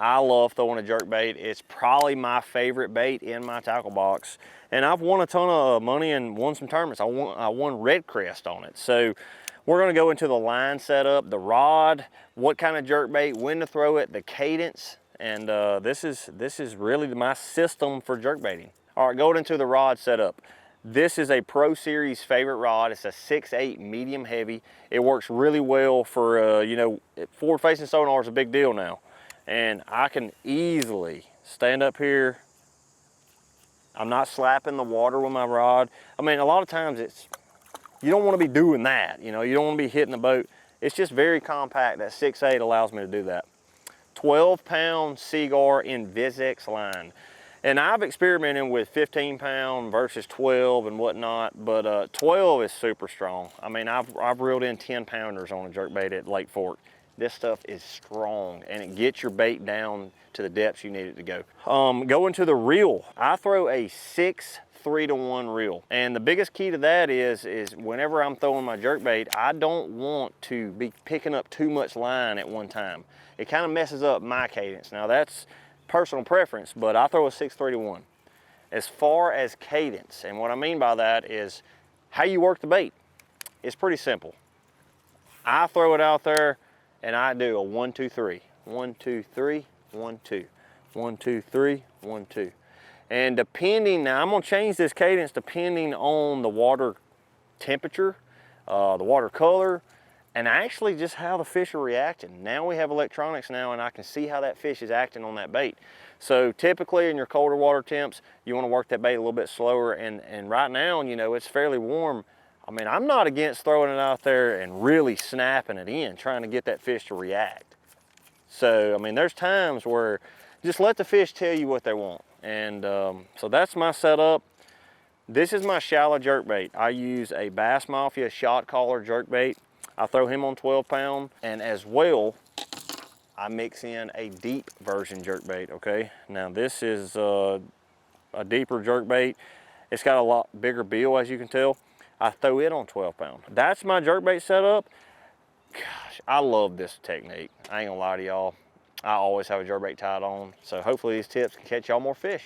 I love throwing a jerk bait. It's probably my favorite bait in my tackle box. And I've won a ton of money and won some tournaments. I won Red Crest on it. So we're gonna go into the line setup, the rod, what kind of jerk bait, when to throw it, the cadence, and this is really my system for jerk baiting. All right, going into the rod setup. This is a Pro Series favorite rod. It's a 6/8 medium heavy. It works really well for, you know, forward facing sonar is a big deal now. And I can easily stand up here. I'm not slapping the water with my rod. I mean, a lot of times you don't want to be doing that. You know, you don't want to be hitting the boat. It's just very compact. That 6/8 allows me to do that. 12-pound Seaguar Invis-X line. And I've experimented with 15-pound versus 12 and whatnot, but 12 is super strong. I mean, I've reeled in 10-pounders on a jerkbait at Lake Fork. This stuff is strong and it gets your bait down to the depths you need it to go. Going to the reel, I throw a 6 3-to-1 reel. And the biggest key to that is whenever I'm throwing my jerkbait, I don't want to be picking up too much line at one time. It kind of messes up my cadence. Now that's personal preference, but I throw a 6 3-to-1. As far as cadence, and what I mean by that is how you work the bait. It's pretty simple. I throw it out there and I do a 1 2 3, 1 2 3, 1 2, 1 2 3, 1 2. And depending, now I'm gonna change this cadence depending on the water temperature, the water color, and actually just how the fish are reacting. Now we have electronics now and I can see how that fish is acting on that bait. So typically in your colder water temps, you wanna work that bait a little bit slower, and right now, you know, it's fairly warm. I mean, I'm not against throwing it out there and really snapping it in, trying to get that fish to react. So, I mean, there's times where just let the fish tell you what they want. And so that's my setup. This is my shallow jerkbait. I use a Bass Mafia shot collar jerkbait. I throw him on 12-pound, and as well, I mix in a deep version jerkbait, okay? Now this is a deeper jerkbait. It's got a lot bigger bill, as you can tell. I throw it on 12-pound. That's my jerkbait setup. Gosh, I love this technique. I ain't gonna lie to y'all. I always have a jerkbait tied on. So hopefully these tips can catch y'all more fish.